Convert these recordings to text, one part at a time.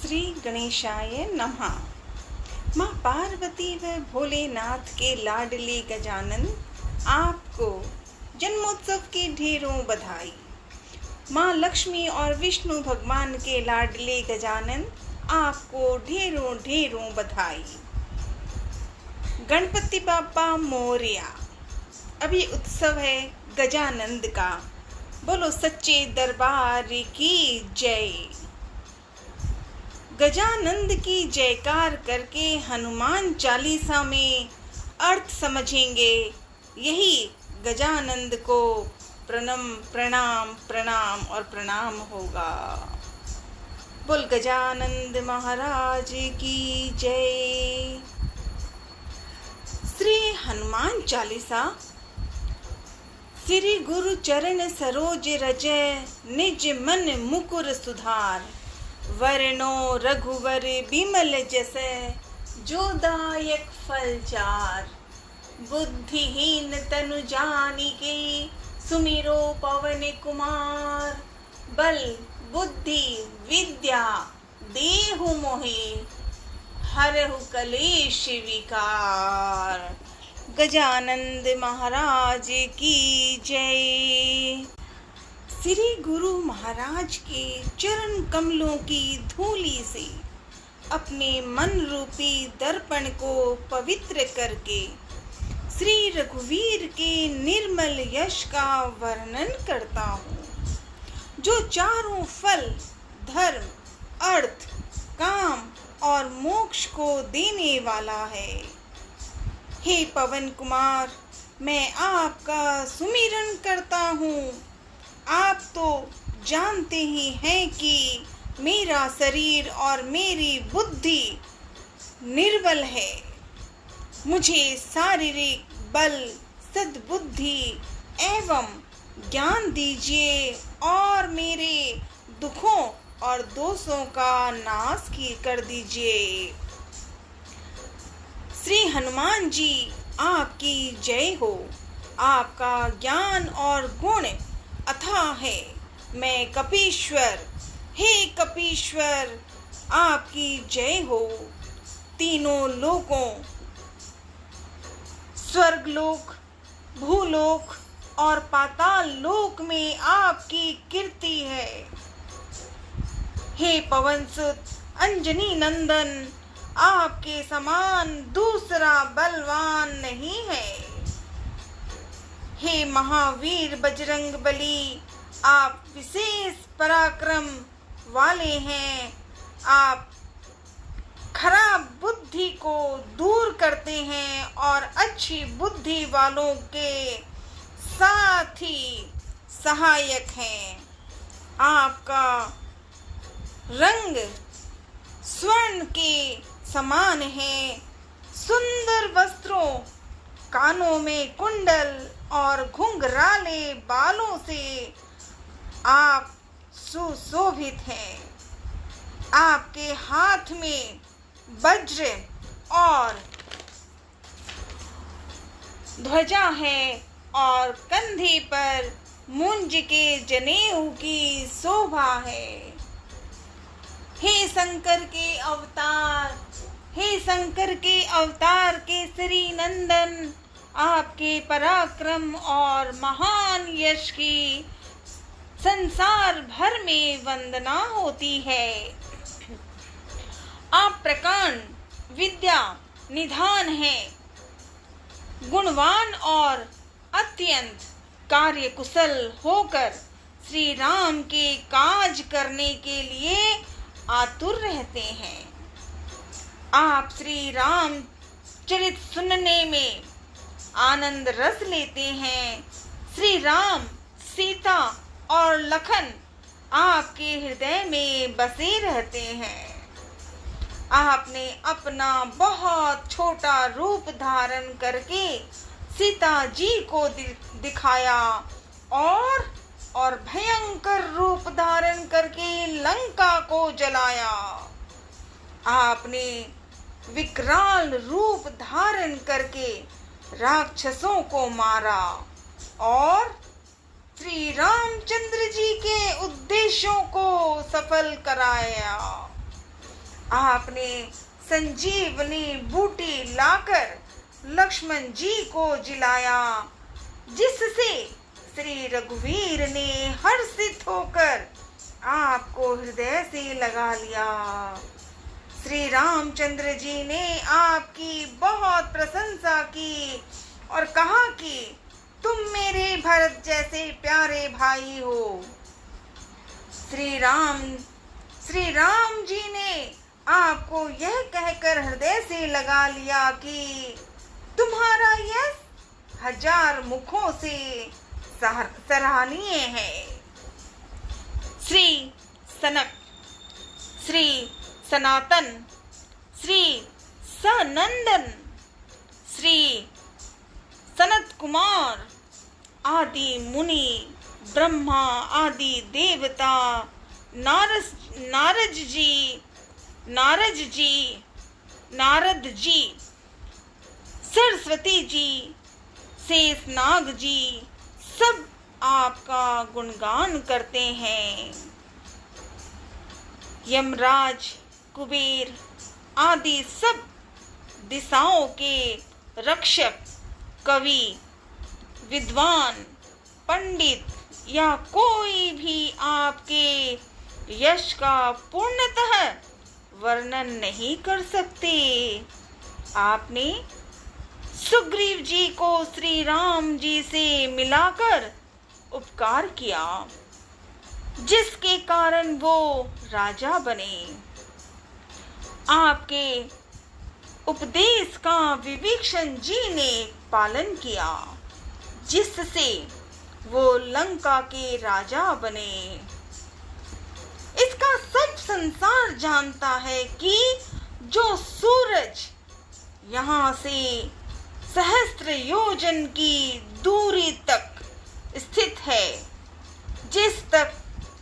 श्री गणेशाय नमः। माँ पार्वती व भोलेनाथ के लाडले गजानन, आपको जन्मोत्सव की ढेरों बधाई। माँ लक्ष्मी और विष्णु भगवान के लाडले गजानन, आपको ढेरों ढेरों बधाई। गणपति बाप्पा मोरया। अभी उत्सव है गजानंद का, बोलो सच्चे दरबार की जय। गजानंद की जयकार करके हनुमान चालीसा में अर्थ समझेंगे, यही गजानंद को प्रणाम प्रणाम प्रणाम और प्रणाम होगा। बोल गजानंद महाराज की जय। श्री हनुमान चालीसा। श्री गुरु चरण सरोज रजय, निज मन मुकुर सुधार। वरनो रघुवर बिमल जसै, जो दायक फल चार। बुद्धिहीन तनु जानिके, सुमिरो पवन कुमार। बल बुद्धि विद्या देहु मोहि, हरहु कलेश विकार। गजानंद महाराज की जय। श्री गुरु महाराज के चरण कमलों की धूली से अपने मन रूपी दर्पण को पवित्र करके श्री रघुवीर के निर्मल यश का वर्णन करता हूँ, जो चारों फल धर्म अर्थ काम और मोक्ष को देने वाला है। हे पवन कुमार, मैं आपका सुमिरन करता हूँ। आप तो जानते ही हैं कि मेरा शरीर और मेरी बुद्धि निर्बल है। मुझे शारीरिक बल, सद्बुद्धि एवं ज्ञान दीजिए और मेरे दुखों और दोषों का नाश कर दीजिए। श्री हनुमान जी, आपकी जय हो। आपका ज्ञान और गुण अथाह है। मैं कपीश्वर, हे कपीश्वर, आपकी जय हो। तीनों लोकों स्वर्गलोक, भूलोक और पाताल लोक में आपकी कीर्ति है। हे पवन सुत अंजनी नंदन, आपके समान दूसरा बलवान नहीं है। हे महावीर बजरंग बली, आप विशेष पराक्रम वाले हैं। आप खराब बुद्धि को दूर करते हैं और अच्छी बुद्धि वालों के साथ ही सहायक हैं। आपका रंग स्वर्ण के समान है। सुंदर वस्त्रों, कानों में कुंडल और घुंघराले बालों से आप सुशोभित हैं। आपके हाथ में वज्र और ध्वजा है और कंधे पर मुंज के जनेऊ की शोभा है। हे शंकर के अवतार, हे शंकर के अवतार केसरी नंदन, आपके पराक्रम और महान यश की संसार भर में वंदना होती है। आप प्रकांड विद्या निधान हैं। गुणवान और अत्यंत कार्यकुशल होकर श्री राम के काज करने के लिए आतुर रहते हैं। आप श्री राम चरित सुनने में आनंद रस लेते हैं। श्री राम, सीता और लखन आपके हृदय में बसे रहते हैं। आपने अपना बहुत छोटा रूप धारण करके सीता जी को दिखाया और भयंकर रूप धारण करके लंका को जलाया। आपने विकराल रूप धारण करके राक्षसों को मारा और श्री रामचंद्र जी के उद्देश्यों को सफल कराया। आपने संजीवनी बूटी लाकर लक्ष्मण जी को जिलाया, जिससे श्री रघुवीर ने हर्षित होकर आपको हृदय से लगा लिया। श्री रामचंद्र जी ने आपकी बहुत प्रशंसा की और कहा कि तुम मेरे भरत जैसे प्यारे भाई हो। श्री राम जी ने आपको यह कहकर हृदय से लगा लिया कि तुम्हारा यश 1000 मुखों से सराहनीय है। श्री सनक, श्री सनातन, श्री सनंदन, श्री सनत कुमार आदि मुनि, ब्रह्मा आदि देवता, नारद जी, सरस्वती जी, शेषनाग जी सब आपका गुणगान करते हैं। यमराज, कुबेर आदि सब दिशाओं के रक्षक, कवि, विद्वान, पंडित या कोई भी आपके यश का पूर्णतः वर्णन नहीं कर सकते। आपने सुग्रीव जी को श्री राम जी से मिलाकर उपकार किया, जिसके कारण वो राजा बने। आपके उपदेश का विभीषण जी ने पालन किया, जिससे वो लंका के राजा बने। इसका सब संसार जानता है कि जो सूरज यहाँ से सहस्त्र योजन की दूरी तक स्थित है, जिस तक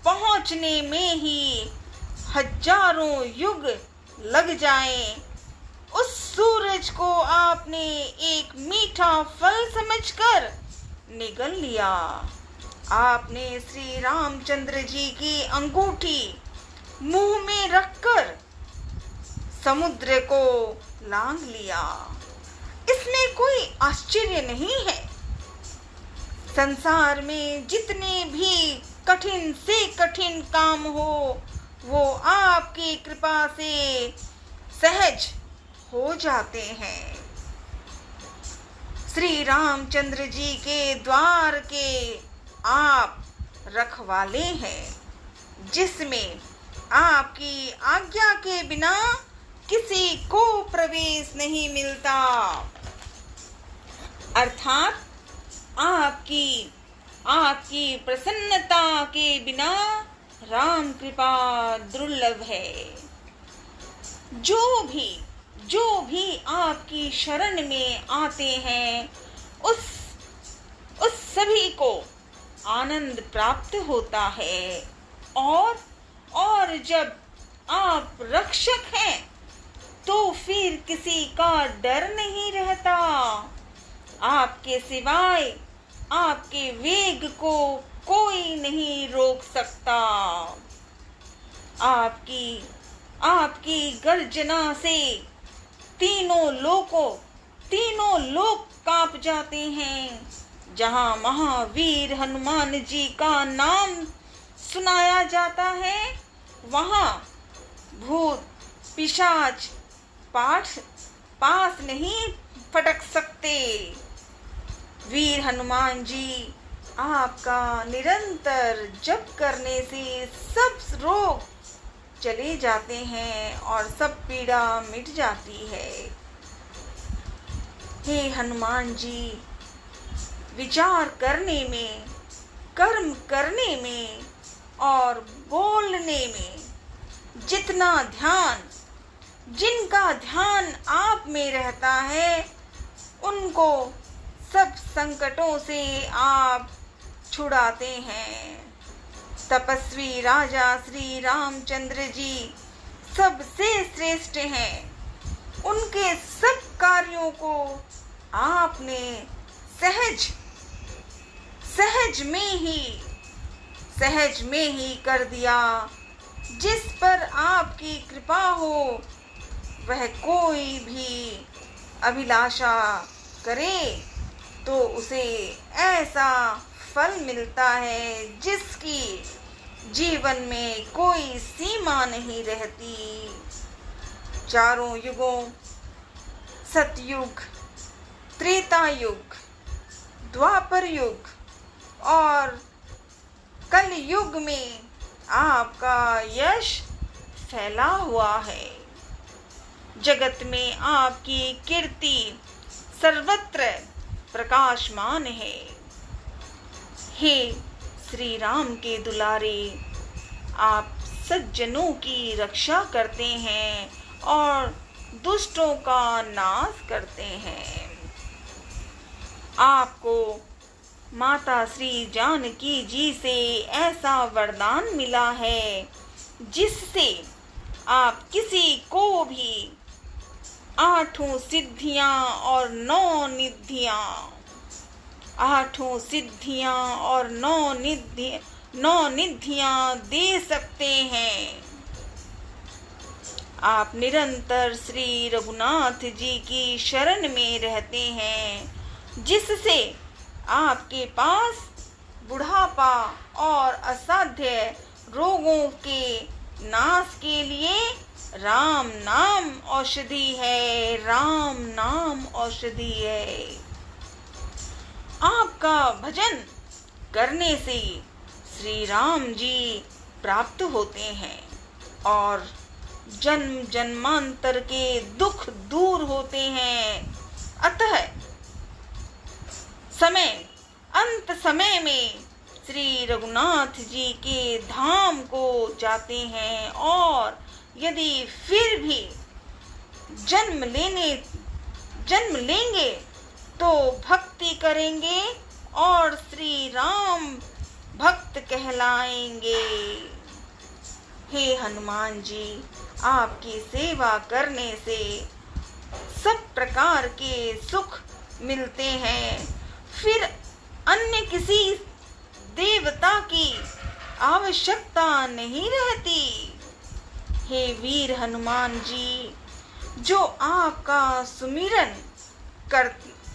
पहुँचने में ही 1000 युग लग जाएं, उस सूरज को आपने एक मीठा फल समझकर निगल लिया। आपने श्री रामचंद्र जी की अंगूठी मुंह में रखकर समुद्र को लांघ लिया। इसमें कोई आश्चर्य नहीं है। संसार में जितने भी कठिन से कठिन काम हो, वो आपकी कृपा से सहज हो जाते हैं। श्री रामचंद्र जी के द्वार के आप रखवाले हैं, जिसमें आपकी आज्ञा के बिना किसी को प्रवेश नहीं मिलता। अर्थात आपकी प्रसन्नता के बिना राम कृपा दुर्लभ है। जो भी आपकी शरण में आते हैं, उस सभी को आनंद प्राप्त होता है। और जब आप रक्षक हैं, तो फिर किसी का डर नहीं रहता। आपके सिवाय आपके वेग को कोई नहीं रोक सकता। आपकी गर्जना से तीनों लोक कांप जाते हैं। जहां महावीर हनुमान जी का नाम सुनाया जाता है, वहां भूत पिशाच पास नहीं फटक सकते। वीर हनुमान जी आपका निरंतर जप करने से सब रोग चले जाते हैं और सब पीड़ा मिट जाती है। हे हनुमान जी, विचार करने में, कर्म करने में और बोलने में जिनका ध्यान आप में रहता है, उनको सब संकटों से आप छुड़ाते हैं। तपस्वी राजा श्री रामचंद्र जी सबसे श्रेष्ठ हैं। उनके सब कार्यों को आपने सहज में ही कर दिया। जिस पर आपकी कृपा हो वह कोई भी अभिलाषा करे तो उसे ऐसा फल मिलता है जिसकी जीवन में कोई सीमा नहीं रहती। चारों युगों सतयुग, त्रेता युग, द्वापर युग और कल युग में आपका यश फैला हुआ है। जगत में आपकी कीर्ति सर्वत्र प्रकाशमान है। हे श्री राम के दुलारे, आप सज्जनों की रक्षा करते हैं और दुष्टों का नाश करते हैं। आपको माता श्री जानकी जी से ऐसा वरदान मिला है जिससे आप किसी को भी 8 सिद्धियां और 9 निधियां, 8 सिद्धियां और 9 निधियां दे सकते हैं। आप निरंतर श्री रघुनाथ जी की शरण में रहते हैं जिससे आपके पास बुढ़ापा और असाध्य रोगों के नाश के लिए राम नाम औषधि है। राम नाम औषधि है। आपका भजन करने से श्री राम जी प्राप्त होते हैं और जन्म जन्मांतर के दुख दूर होते हैं। अतः अंत समय में श्री रघुनाथ जी के धाम को जाते हैं और यदि फिर भी जन्म लेंगे तो भक्ति करेंगे और श्री राम भक्त कहलाएंगे। हे हनुमान जी, आपकी सेवा करने से सब प्रकार के सुख मिलते हैं। फिर अन्य किसी देवता की आवश्यकता नहीं रहती। हे वीर हनुमान जी, जो आपका सुमिरन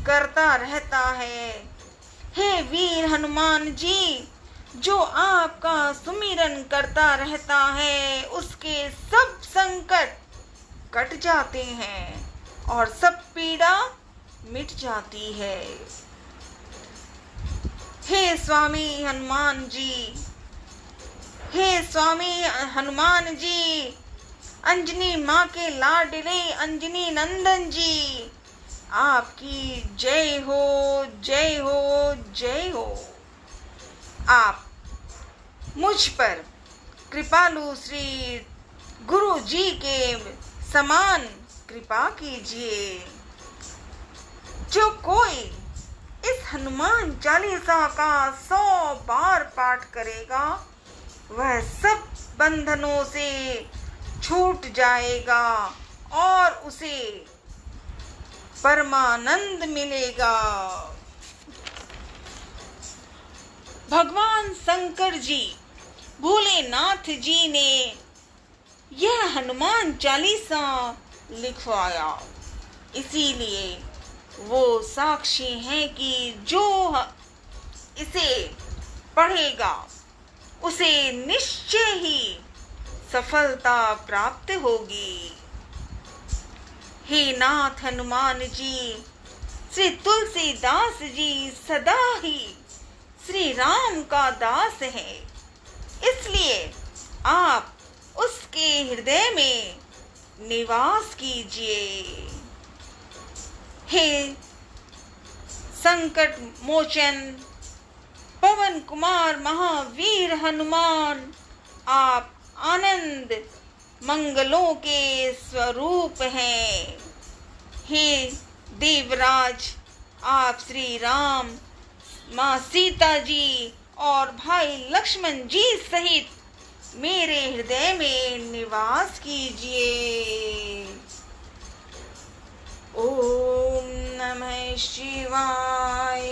करता रहता है, हे वीर हनुमान जी, जो आपका सुमिरन करता रहता है उसके सब संकट कट जाते हैं और सब पीड़ा मिट जाती है। हे स्वामी हनुमान जी, हे स्वामी हनुमान जी, अंजनी माँ के लाडले अंजनी नंदन जी, आपकी जय हो, जय हो, जय हो। आप मुझ पर कृपालु श्री गुरु जी के समान कृपा कीजिए। जो कोई इस हनुमान चालीसा का 100 बार पाठ करेगा वह सब बंधनों से छूट जाएगा और उसे परमानंद मिलेगा। भगवान शंकर जी, भोलेनाथ जी ने यह हनुमान चालीसा लिखवाया, इसीलिए वो साक्षी हैं कि जो इसे पढ़ेगा उसे निश्चय ही सफलता प्राप्त होगी। हे नाथ हनुमान जी, श्री तुलसीदास जी सदा ही श्री राम का दास है, इसलिए आप उसके हृदय में निवास कीजिए। हे संकट मोचन पवन कुमार महावीर हनुमान, आप आनंद मंगलों के स्वरूप हैं। हे देवराज, आप श्री राम, माँ सीता जी और भाई लक्ष्मण जी सहित मेरे हृदय में निवास कीजिए। ओम नमः शिवाय,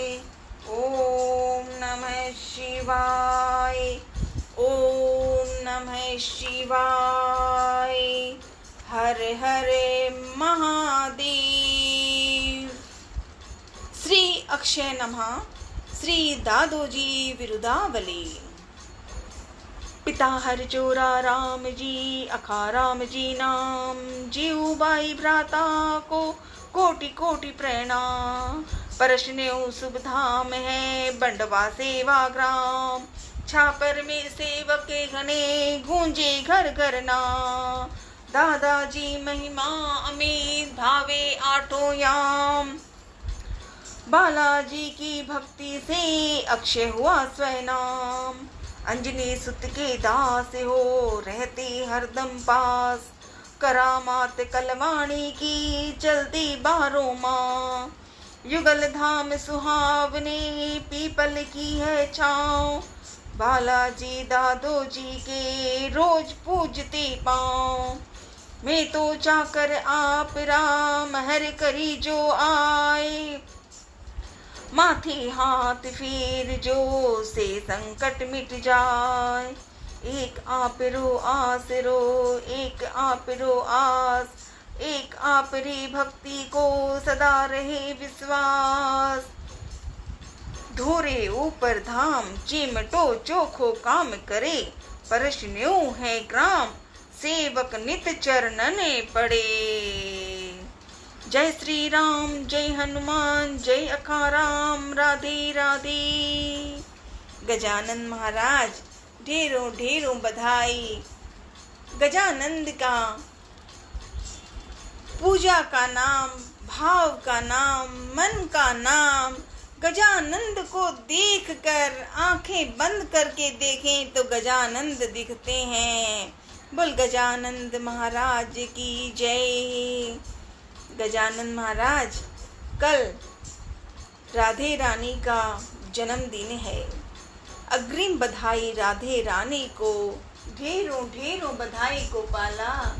ओम नमः शिवाय, ओम नमः शिवाय। हर हर महादेव। श्री अक्षय नमः। श्री दादोजी विरुदावली। पिता हर चोरा राम जी, अखा राम जी नाम। जीवबाई भ्राता को कोटि कोटि प्रणाम। परशनेऊ शुभ धाम है, बंडवा सेवा ग्राम। छापर में सेवक के घने, गूंजे घर घर नाम। दादाजी महिमा अमित, भावे आठों याम। बालाजी की भक्ति से अक्षय हुआ स्वयं नाम। अंजनी सुत के दास हो, रहते हरदम पास। करामात कलवाणी की, चलती बारों माँ। युगल धाम सुहावने, पीपल की है छाँव। बालाजी दादोजी के रोज पूजते पाँव। मैं तो चाकर आप राम, हर करी जो आए। माथे हाथ फेर जो, से संकट मिट जाए। एक आप रो आसरो, एक आप रो आस। एक आप रे भक्ति को सदा रहे विश्वास। ढोरे ऊपर धाम, चिमटो चोखो काम करे। परशनेऊ है ग्राम, सेवक नित चरणने पड़े। जय श्री राम, जय हनुमान, जय अखाराम, राधे राधे। गजानन महाराज ढेरों ढेरों बधाई। गजानंद का पूजा का नाम, भाव का नाम, मन का नाम। गजानंद को देखकर आंखें बंद करके देखें तो गजानंद दिखते हैं। बोल गजानंद महाराज की जय। गजानन महाराज कल राधे रानी का जन्मदिन है। अग्रिम बधाई राधे रानी को, ढेरों ढेरों बधाई गोपाला।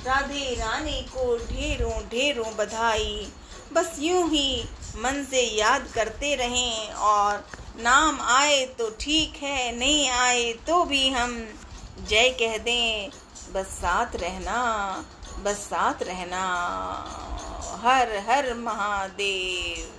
राधे रानी को ढेरों ढेरों बधाई। बस यूं ही मन से याद करते रहें, और नाम आए तो ठीक है, नहीं आए तो भी हम जय कह दें। बस साथ रहना, बस साथ रहना। हर हर महादेव।